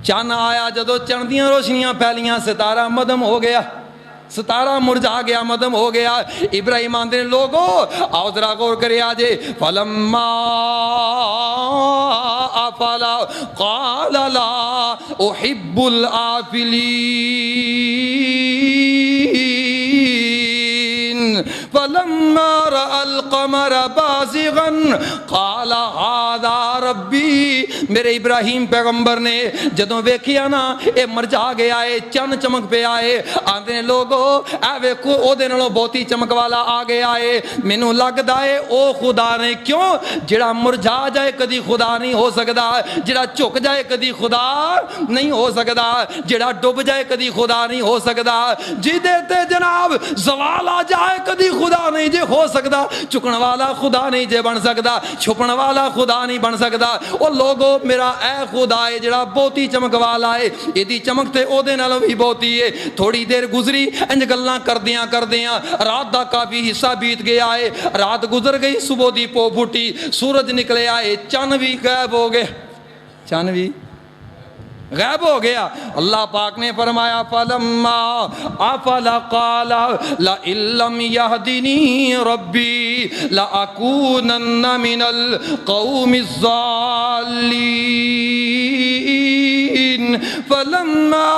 Speaker 2: چاند آیا جدو چندیاں روشنیاں پھیلیاں ستارہ مدم ہو گیا ستارہ مرجھا گیا مدم ہو گیا ابراہیم آندے لوگو آؤ ذرا غور کرے آجے فلما آفالا قال لا احب الآفلین فلما رأى القمر بازغا قال هذا ربی میرے ابراہیم پیغمبر نے جدوں ویکھیا نا اے مرجھا گیا اے چن چمک پہ آئے آندے لوگو اے ویکھو او دے نالوں بہتی چمک والا آ گیا اے مینوں لگدا اے او خدا نے کیوں جڑا مرجھا جائے کدی خدا نہیں ہو سکدا جڑا جھک جائے کدی خدا نہیں ہو سکدا جڑا ڈوب جائے کدی خدا نہیں ہو سکدا جدے تے جناب زوال آ جائے کدی خدا نہیں جے ہو سکدا چکن والا خدا نہیں جے بن سکدا چھپن والا خدا نہیں بن سکدا او لوگو میرا اے خدا ہے جڑا بہتی چمک والا ہے ایدی چمک تے او دے نالوں بھی بہتی ہے تھوڑی دیر گزری انج گلاں کردیاں رات دا کافی حصہ بیت گیا ہے رات گزر گئی صبح دی پو پھٹی سورج نکلے آئے چن بھی غائب ہو گئے چن بھی غائب ہو گیا اللہ پاک نے فرمایا فلما افلا قال لئن لم يهدني ربي لاكونن من القوم الضالين فلما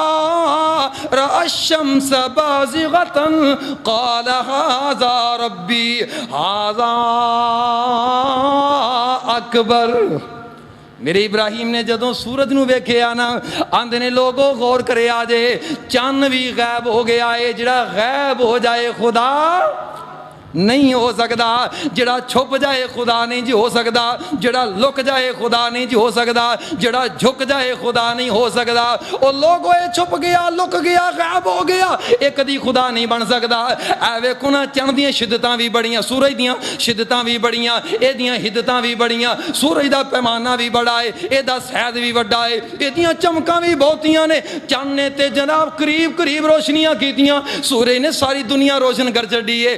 Speaker 2: راى الشمس بازغة قال هذا ربي هذا اکبر میرے ابراہیم نے جدوں سورج نو ویکھے آنا آندے نے لوگوں غور کرے آجے چاند بھی غائب ہو گیا ہے جڑا غائب ہو جائے خدا نہیں ہو سکدا جڑا چھپ جائے خدا نہیں جی ہو سکدا جڑا لک جائے خدا نہیں جی ہو سکدا جڑا جھک جائے خدا نہیں ہو سکدا او لوگوں اے چھپ گیا لک گیا غائب ہو گیا اے کدی خدا نہیں بن سکدا اے ویکھو نا چن دیاں شدتاں بھی بڑیاں سورج دیاں شدتاں بھی بڑیاں اے دیاں حدتاں بھی بڑیاں سورج دا پیمانہ بھی بڑا ہے اے دا سید بھی بڑا ہے اے دیاں چمکاں بھی بہتیاں نے چن نے تے جناب قریب قریب روشنیاں کیتیاں سورج نے ساری دنیا روشن کر چھڈی ہے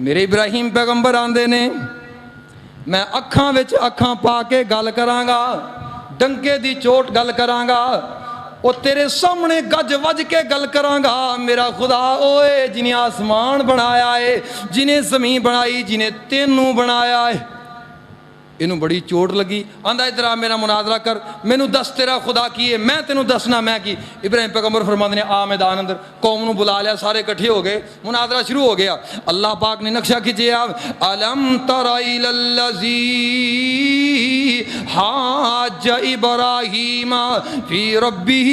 Speaker 2: میرے ابراہیم پیغمبر آندے نے میں اکھاں وچ اکھاں پا کے گل کراں ڈنکے دی چوٹ گل کراں وہ تیرے سامنے گج وج کے گل کراں گا میرا خدا اوئے جنہیں آسمان بنایا ہے جنہیں زمین بنائی جنہیں تینوں بنایا ہے انہوں بڑی چوٹ لگی آندہ ادھر آ میرا مناظرہ کر مینوں دس تیرا خدا کی ہے میں تینوں دسنا میں کی ابراہیم پیغمبر فرماتے نے آ میدان اندر قوم نو بلا لیا سارے کٹھے ہو گئے مناظرہ شروع ہو گیا اللہ پاک نے نقشہ کھینچیا الم تر الی الذی حاج ابراہیم فی ربہ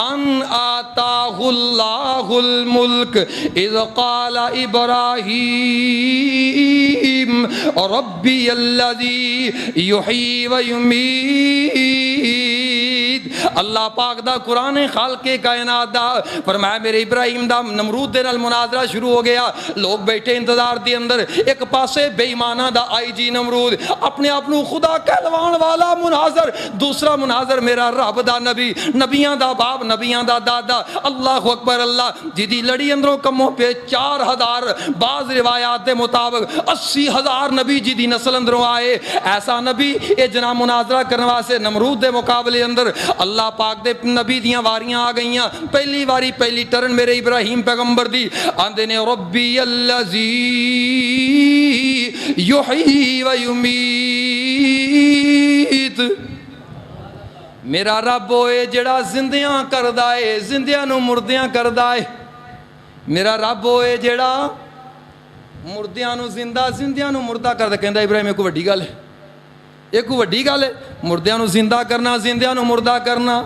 Speaker 2: ان آتاہ اللہ الملک اذ قال ابراہیم ربی الذی یحیی و یمیت اللہ پاک دا قرآن خالق کائنات دا فرمایا میرے ابراہیم دا نمرود دے نال مناظرہ شروع ہو گیا لوگ بیٹھے انتظار دی اندر ایک پاسے بے ایمانہ دا آئی جی نمرود اپنے آپ نو خدا کہلوان والا مناظر دوسرا مناظر میرا رب دا نبی نبیاں دا باپ نبیاں دا دادا اللہ اکبر اللہ جدی لڑی اندروں کموں پہ 4000 بعض روایات دے مطابق 80,000 نبی جدی نسل اندروں آئے ایسا نبی اے جناب مناظرہ کرنے واسطے نمرود دے مقابلے اندر اللہ پاک دے نبی دیاں واریاں آ گئیاں پہلی واری پہلی ٹرن میرے ابراہیم پیغمبر دی آندے نے ربی الذی یحیی و یمیت میرا رب ہوئے جڑا زندیاں کردہ ہے زندیاں نو مردیاں کردہ ہے میرا رب ہوئے جڑا مردیاں نو زندہ زندیاں نو مردہ کردہ کہندہ ابراہیم ایک وڈی گل ہے ایک وڈی گل ہے مردیاں نو زندہ کرنا زندیاں نو مردہ کرنا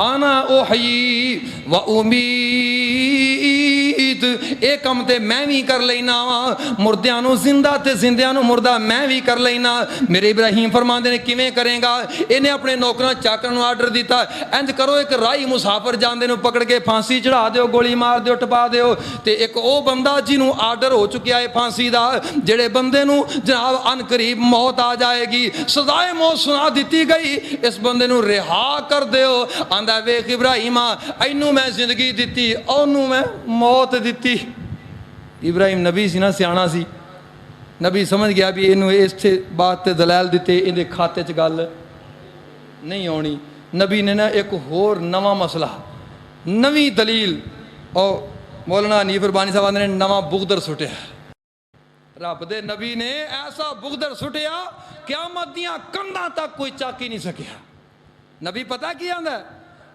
Speaker 2: آنا احیی و امیت ایک کم تے میں بھی کر لینا مردیاں نو زندہ تے زندیاں نو مردہ میں بھی کر لینا میرے ابراہیم فرماندے نے کیویں کریں گا انہیں اپنے نوکراں چاکراں نو آرڈر دیتا انج کرو ایک رائی مسافر جاندے نو پکڑ کے پھانسی چڑھا دیو گولی مار دیو ٹپا دیو تے ایک او بندہ جنوں آرڈر ہو چکیا ہے پھانسی دا جڑے بندے نو جناب ان قریب موت آ جائے گی سزائے موت سنا دیتی گئی اس بندے نو رہا کر دیو آندہ ویخ ابراہیم اینو میں زندگی دیتی اونو میں موت دیتی ابراہیم نبی سی نا سیانا سی نبی سمجھ گیا بھی انو اس سے بات تے دلائل دیتے اندے کھاتے چ گل نہیں ہونی نبی نے نا ایک ہور نواں مسئلہ نوی دلیل اور مولانا حنیف ربانی صاحب نے نواں بغدر سٹیا رب دے نبی نے ایسا بغدر سٹیا قیامت دیاں کنداں تک کوئی چاکی نہیں سکیا نبی پتہ کیا آندا ہے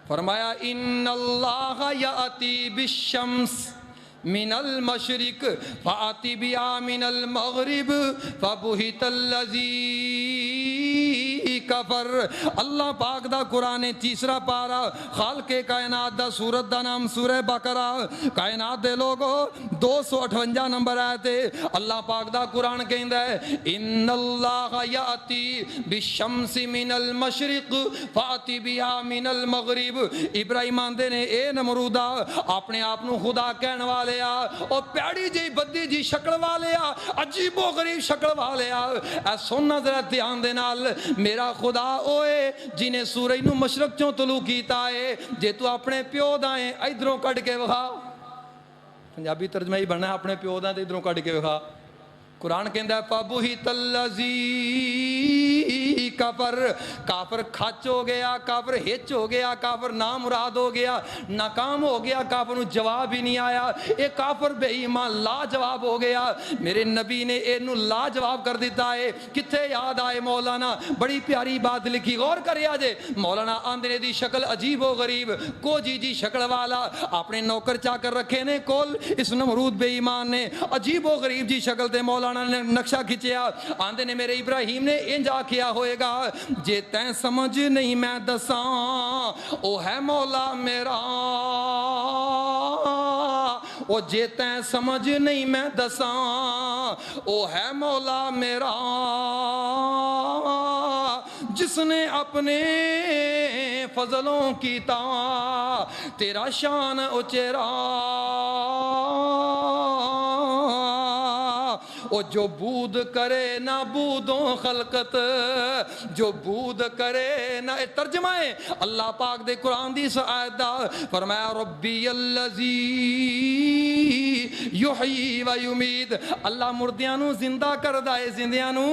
Speaker 2: فرمایا ان اللہ یاتی بالشمس من المشرق فآتی بیا من المغرب فبہت الذی کفر اللہ پاک دا قرآن تیسرا پارا خالق کائنات دا سورت دا نام سورہ بقرہ کائنات دے لوگو 258 نمبر آئے اللہ پاک دا قرآن کہندہ ہے ان اللہ یاتی بالشمس من المشرق فآتی بیا من المغرب ابراہیم آندے نے اے نمرودہ اپنے آپ نو خدا کہنے والے اور پیڑی جی بدی جی شکل والے عجیب و غریب شکل والے اے سننا ذرا دھیان دے نال میرا خدا اوئے جنہیں سورج نو مشرق چوں طلوع کیتا ہے جے تو اپنے پیو دائیں ادھروں کٹ کے وکھا پنجابی ترجمہ ہی بننا ہے اپنے پیو دائیں ادھروں کٹ کے وکھا قرآن کہندہ ہے فَبُہِتَ الَّذِي کافر کافر کھچ ہو گیا کافر ہچ ہو گیا کافر نامراد ہو گیا ناکام ہو گیا کافر نو جواب ہی نہیں آیا اے کافر بے ایمان لا جواب ہو گیا میرے نبی نے اینو لا جواب کر دیتا ہے کتھے یاد آئے مولانا بڑی پیاری بات لکھی غور کرے آجے مولانا آندھنے دی شکل عجیب و غریب کو جی شکل والا اپنے نوکر چاکر رکھے نے کول اس نمرود بے ایمان نے عجیب و غریب جی شکل دے مولانا نے نقشہ کھچیا آندے نے میرے ابراہیم نے انجا کیا ہوئے گا جے تین سمجھ نہیں میں دساں او ہے مولا میرا او جے تین سمجھ نہیں میں دساں او ہے مولا میرا جس نے اپنے فضلوں کی تا تیرا شان اچیرا او جو بود کرے نہ بودوں خلقت جو بود کرے نہ ترجمہ ہے اللہ پاک دے قرآن دی آیت دا فرمایا ربی الذی یحیی و یمیت، اللہ مردیاں نو زندہ کردا ہے، زندیاں نو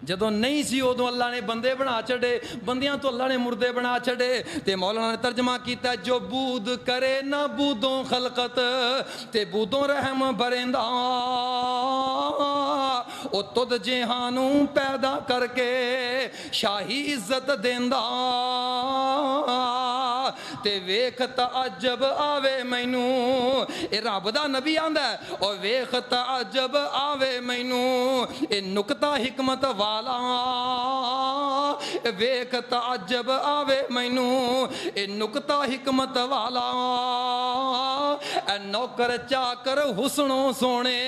Speaker 2: جدوں نہیں سی ادوں اللہ نے بندے بنا چھڑے، بندیاں تو اللہ نے مردے بنا چھڑے۔ تے مولانا نے ترجمہ کیتا ہے جو بود کرے نہ بودوں خلقت تے بودوں رحم بریندا، او تد جہانوں پیدا کر کے شاہی عزت دیندا، تے ویکھ تعجب آوے مینوں، اے رب دا نبی آندا ہے، او ویکھ تعجب آوے مینوں، اے نکتہ حکمت والا، ویکھ تعجب آوے مینوں، اے نکتہ حکمت والا، اے نوکر چاکر حسنوں سونے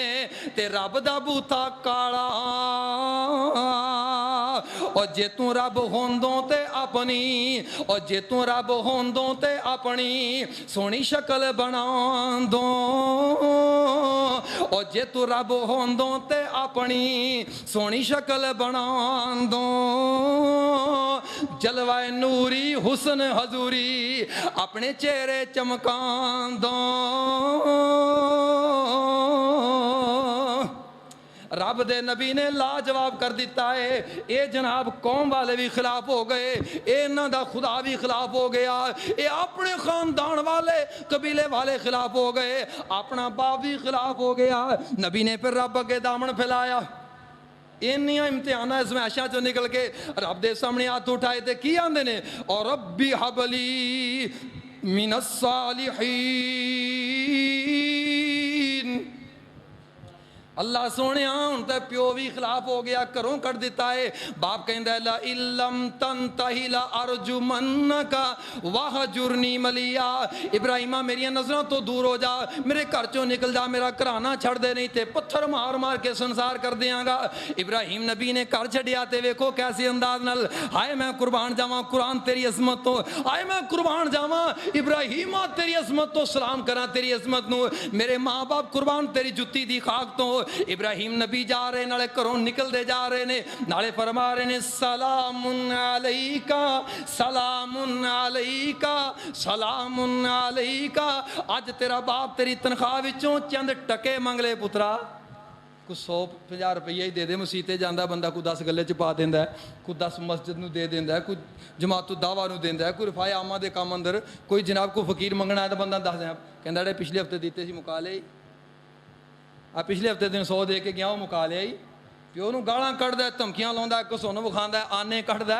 Speaker 2: تے رب دا بوتا کالا، او جے تو رب ہوندوں تے اپنی، او جے تو رب ہوندوں تے اپنی سونی شکل بناندوں، او جے تو رب ہوندوں تے اپنی سونی شکل بناندوں، جلوہ نوری حسن حضوری اپنے چہرے چمکاندوں، رب دے نبی نے لاجواب کر دیتا ہے۔ اے جناب قوم والے بھی خلاف ہو گئے، اے انہاں دا خدا بھی خلاف ہو گیا، اے اپنے خاندان والے قبیلے والے خلاف ہو گئے، اپنا باپ بھی خلاف ہو گیا۔ نبی نے پھر رب اگے دامن پھیلایا، انیاں امتحانہ ازمائشاں چوں نکل کے رب دے سامنے ہاتھ اٹھائے تے کی آندے نے، اور ربی حبلی من الصالحین، اللہ سونے ہوں تے پیو بھی خلاف ہو گیا، کروں کر دیتا ہے، باپ کہندہ ہے لَإِن لَّمْ تَنْتَهِ لَأَرْجُمَنَّكَ وَاهْجُرْنِي مَلِيًّا، ابراہیمہ میری نظروں تو دور ہو جا، میرے گھر چوں نکل جا، میرا گھرانہ چھڑ دے، نہیں تے پتھر مار مار کے سنسار کر دیاں گا۔ ابراہیم نبی نے گھر چھڑیا تے ویکھو کیسے انداز نال، ہائے میں قربان جاواں قرآن تیری عظمت تو، ہائے میں قربان جاواں ابراہیمہ تیری عظمت تو، سلام کراں تیری عظمت نو، میرے ماں باپ قربان تیری جتی دی خاک تو۔ ابراہیم نبی جا رہے نالے کروں نکل دے جا رہے نے، نالے فرما رہے نے سلام علیکہ سلام علیکہ سلام علیکہ، آج تیرا باپ تیری تنخواہ وچوں چند ٹکے منگ لے پترا، کوئی 150 روپیہ ہی دے دے، مسیتے جاندہ بندہ کوئی 10 گلے چ پا دیندا ہے، کوئی 10 مسجد نو دے دیندا ہے، کوئی جماعت الدعوہ نو دیندا ہے، کوئی رفاع عامہ دے کام اندر، کوئی جناب کو فقیر منگنا ہے تو بندہ دس دیں، کہندا ہے پچھلے ہفتے دیتے سی مکا لے، پچھلے ہفتے دن 100 دے کے گیا وہ مکا لیا ہی، پیو نو گالاں کٹ دے، دھمکیاں لاوندا ہے، کسوں وکھاندا ہے، آنے کٹ دے،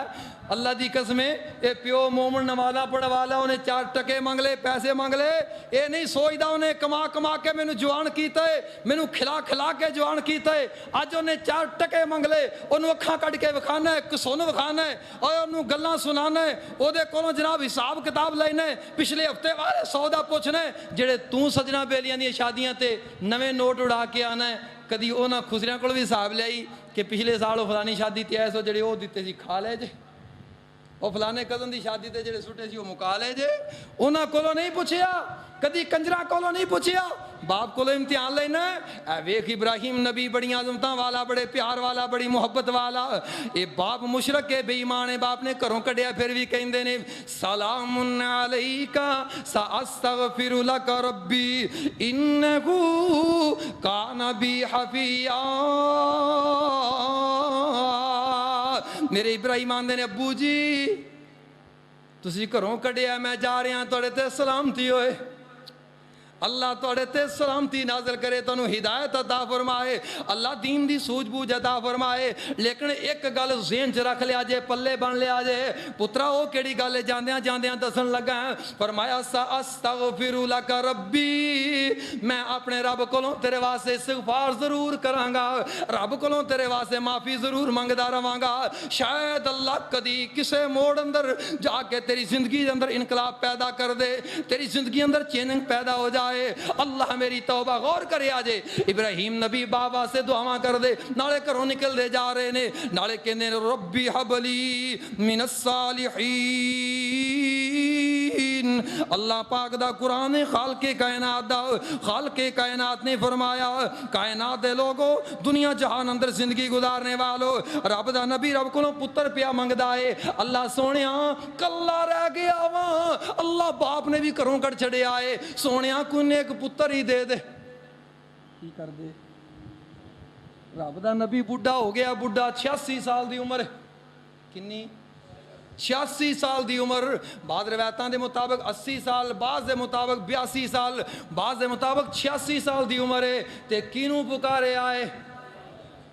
Speaker 2: اللہ دی قسمیں اے پیو مومن نمازاں پڑھوالا، انہیں 4 ٹکے منگ لے، پیسے منگ لے، اے نہیں سوچدا انہیں کما کما کے مینوں جوان کیتا ہے، مینوں کھلا کھلا کے جوان کیتا ہے، اج انہیں 4 ٹکے منگ لے، انہوں اکھاں کٹ کے وکھانا ہے، کسوں وکھانا ہے، اور انہوں گلاں سنانا ہے، او دے کولوں جناب حساب کتاب لینا ہے، پچھلے ہفتے والے سودا پوچھنا ہے، جڑے توں سجنا بیلیاں دی شادیاں تے نویں نوٹ اڑا کے آنا ہے، کدی انہاں خسریاں کول بھی حساب لیائی کہ پچھلے سال وہ فلانی شادی تے ایسو جڑے وہ دیتے سی کھا لے جے، وہ فلانے کزن دی شادی تے جڑے سٹے سی وہ مکا لے جے، انہاں کولوں نہیں پوچھیا، کدی کنجراں کولوں نہیں پوچھیا، باپ کولوں امتحان لینا ہے۔ اے ویکھ ابراہیم نبی بڑی عظمتاں والا، بڑے پیار والا، بڑی محبت والا، اے باپ مشرک ہے، بے ایمان ہے، باپ نے گھروں کڈیا پھر بھی کہندے نے سلام علیکہ ساستغفر لک ربی انہ کان بی حفیٰ، میرے ابراہیم آندے نے ابو جی تسی گھروں کڈیا، میں جا رہا ہاں تواڈے تے سلامتی ہوئے، اللہ توڑے تے سلامتی نازل کرے، تنو ہدایت عطا فرمائے، اللہ دین دی سوجھ بوجھ عطا فرمائے، لیکن ایک گل ذہن چ رکھ لیا جے، پلے بن لیا جے، پترا او کیڑی گل جاندیاں جاندیاں دسن لگا ہے، فرمایا ساستغفر لک ربی، میں اپنے رب کولوں تیرے واسطے استغفار ضرور کراں گا، رب کولوں تیرے واسطے معافی ضرور منگدا رہواں گا، شاید اللہ کدی کسے موڑ اندر جا کے تیری زندگی اندر انقلاب پیدا کر دے، تیری زندگی اندر چیننگ پیدا ہو جائے، اللہ میری توبہ غور کرے آجے۔ ابراہیم نبی بابا سے دعاواں کر دے، نالے کروں نکل دے جا رہے نے، نالے کہنے ربی حبلی من الصالحین، اللہ پاک دا قرآن خالق کائنات نے فرمایا کائنات دے لوگو دنیا جہان اندر زندگی گزارنے والو رب دا نبی رب کو پتر پیا منگدا ہے اللہ سونیا کلا رہ گیا وا اللہ باپ نے بھی گھروں کٹ چھڑیا ہے سونیا کوئی ایک پتر ہی دے دے کی کر دے رب دا نبی بڈھا ہو گیا بڈھا 86 سال دی عمر کنی 86 سال دی عمر بعض روایتاں دے مطابق 80 سال بعض دے مطابق 82 سال بعض دے مطابق 86 سال دی عمر ہے تے کینوں پکارے آئے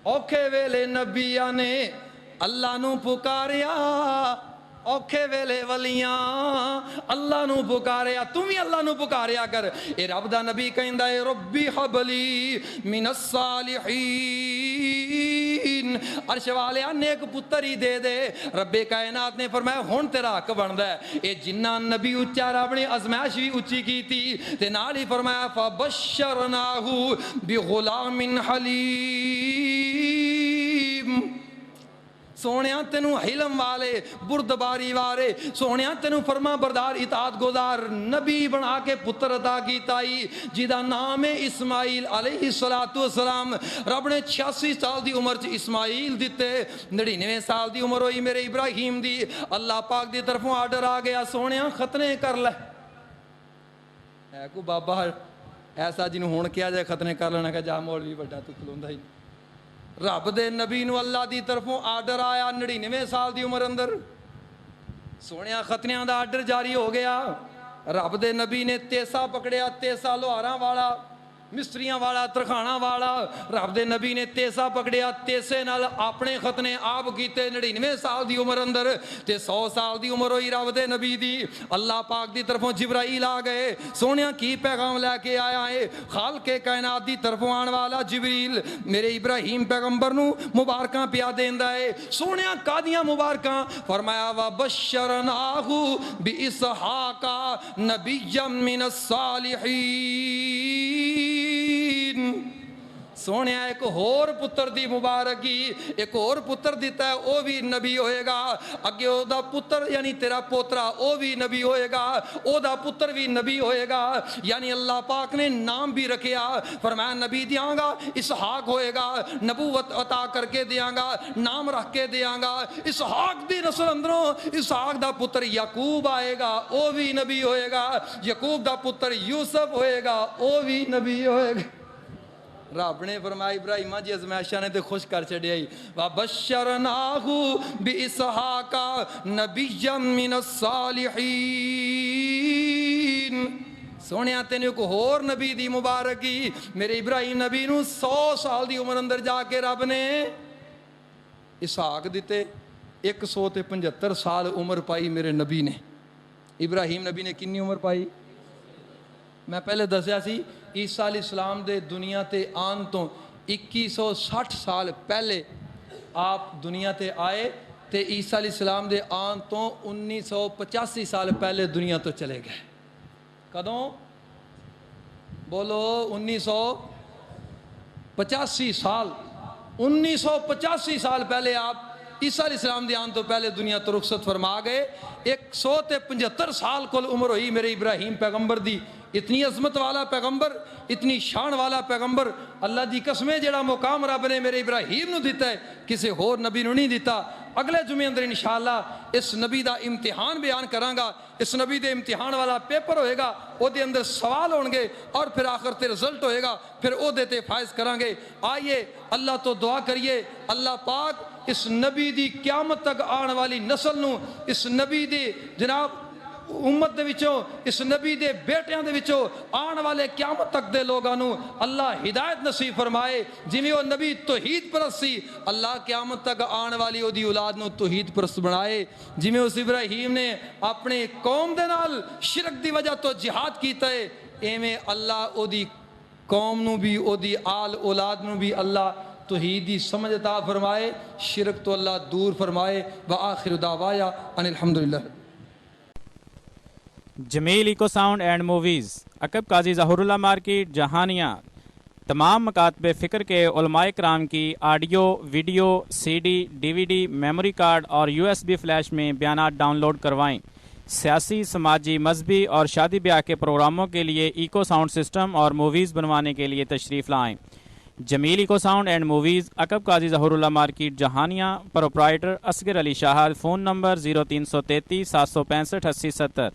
Speaker 2: اوکھے ویلے نبیاں نے اللہ نو پکاریا اوکھے ویلے ولیاں اللہ نو پکاریا تم ہی اللہ نو پکاریا کر اے رب دا نبی کہندا اے ربی حبلی من الصالحین عرش والے نیک پتر ہی دے دے رب کائنات نے فرمایا ہن تیرا حق بندا ہے اے جنہ نبی اچا رب نے ازمائش بھی اچھی کیتی تے نال ہی فرمایا فبشرناہ بغلام حلیم سونیاں تینوں حلم والے بردباری والے سونیاں تینوں فرما بردار اطاعت گزار نبی بنا کے پتر عطا کیتا ہی جیدہ نام ہے اسماعیل علیہ السلام رب نے 86 سال دی عمر چ اسماعیل دیتے 99 سال دی عمر ہوئی میرے ابراہیم دی اللہ پاک دی طرفوں آرڈر آ گیا سونیاں ختنے کر لے ہے کو بابا ایسا جنہوں ہون کیا جائے ختنے کر لینا کہ جا مولوی بڑا تو کلوندہ ہی رب دے نبی نو اللہ دی طرفوں آرڈر آیا 99 سال دی عمر اندر سونیاں ختنیاں دا آرڈر جاری ہو گیا رب دے نبی نے تیسا پکڑیا تیسا لوہاراں والا مستریاں والا ترخانہ والا رب دے نبی نے تیسا پکڑیا تیسے نال اپنے ختنے آپ کیتے 99 سال دی عمر اندر تے 100 سال دی عمر ہوئی رب دے نبی دی اللہ پاک دی طرفوں جبرائیل آ گئے سونیاں کی پیغام لے کے آیا ہے خالق کائنات دی طرفوں آن والا جبریل میرے ابراہیم پیغمبر نو مبارکاں پیا دیندا ہے سونیاں کادیاں مبارکاں فرمایا وبشرناہ باسحاق نبیا من الصالحین سونے ایک اور پتر دی مبارکی ایک اور پتر دیتا ہے وہ بھی نبی ہوئے گا اگے او دا پتر یعنی تیرا پوترا وہ بھی نبی ہوئے گا او دا پتر بھی نبی ہوئے گا یعنی اللہ پاک نے نام بھی رکھیا فرمایا نبی دیاں گا اسحاق ہوئے گا نبوت عطا کر کے دیاں گا نام رکھ کے دیاں گا اسحاق دی نسل اندروں اسحاق دا پتر یعقوب آئے گا وہ بھی نبی ہوئے گا یعقوب دا پتر یوسف ہوئے گا وہ بھی نبی ہوئے گا رب نے فرمایا ابراہیم جی ازمائشاں نے تے خوش کر چھڑیا ہی وَبَشَّرْنَاهُ بِإِسْحَاقَ نَبِيًّا مِّنَ الصَّالِحِينَ سونیاں تینوں ایک اور نبی دی مبارکی میرے ابراہیم نبی نو 100 سال دی عمر اندر جا کے رب نے اسحاق دیتے 175 سال عمر پائی میرے نبی نے ابراہیم نبی نے کنی عمر پائی میں پہلے دسیا سی عیسیٰ علیہ السلام دے دنیا تے آن تو 2160 سال پہلے آپ دنیا تے آئے تے عیسیٰ علیہ السلام دے آن تو 1985 سال پہلے دنیا تو چلے گئے کدوں بولو 1985 سال 1985 سال پہلے آپ عیسیٰ علیہ السلام دی آن تو پہلے دنیا تو رخصت فرما گئے 175 سال کل عمر ہوئی میرے ابراہیم پیغمبر دی اتنی عظمت والا پیغمبر اتنی شان والا پیغمبر اللہ دی قسمیں جڑا مقام رب نے میرے ابراہیم نو دیتا ہے کسی اور نبی نو نہیں دیتا اگلے جمعے اندر انشاءاللہ اس نبی دا امتحان بیان کراں گا اس نبی دے امتحان والا پیپر ہوئے گا او دے اندر سوال ہون گے اور پھر آخر تے رزلٹ ہوئے گا پھر او دیتے فائز کراں گے آئیے اللہ تو دعا کریے اللہ پاک اس نبی دی قیامت تک آن والی نسل نو اس نبی دی جناب امت دے وچوں اس نبی دے بیٹیاں دے وچوں آن والے قیامت تک دے لوگاں نو اللہ ہدایت نصیب فرمائے جویں او نبی توحید پرست سی اللہ قیامت تک آن والی او دی اولاد نو توحید پرست بنائے جویں اس ابراہیم نے اپنے قوم دے نال شرک دی وجہ تو جہاد کیتا ہے ایویں اللہ او دی قوم نو بھی او دی آل اولاد نو بھی اللہ توحید دی سمجھ عطا فرمائے شرک تو اللہ دور فرمائے وآخر دعوایا ان الحمدللہ
Speaker 1: جمیل ایکو ساؤنڈ اینڈ موویز عقب قاضی ظہور اللہ مارکیٹ جہانیہ تمام مکاتب فکر کے علماء کرام کی audio video C D D V D memory card اور USB فلیش میں بیانات ڈاؤن لوڈ کروائیں سیاسی، سماجی، مذہبی اور شادی بیاہ کے پروگراموں کے لیے ایکو ساؤنڈ سسٹم اور موویز بنوانے کے لیے تشریف لائیں۔ Jameel echo sound and movies, عقب Qazi Zahoorullah market, Jahania. Proprietor Asghar Ali Shahid. Phone number 0333 765 8070۔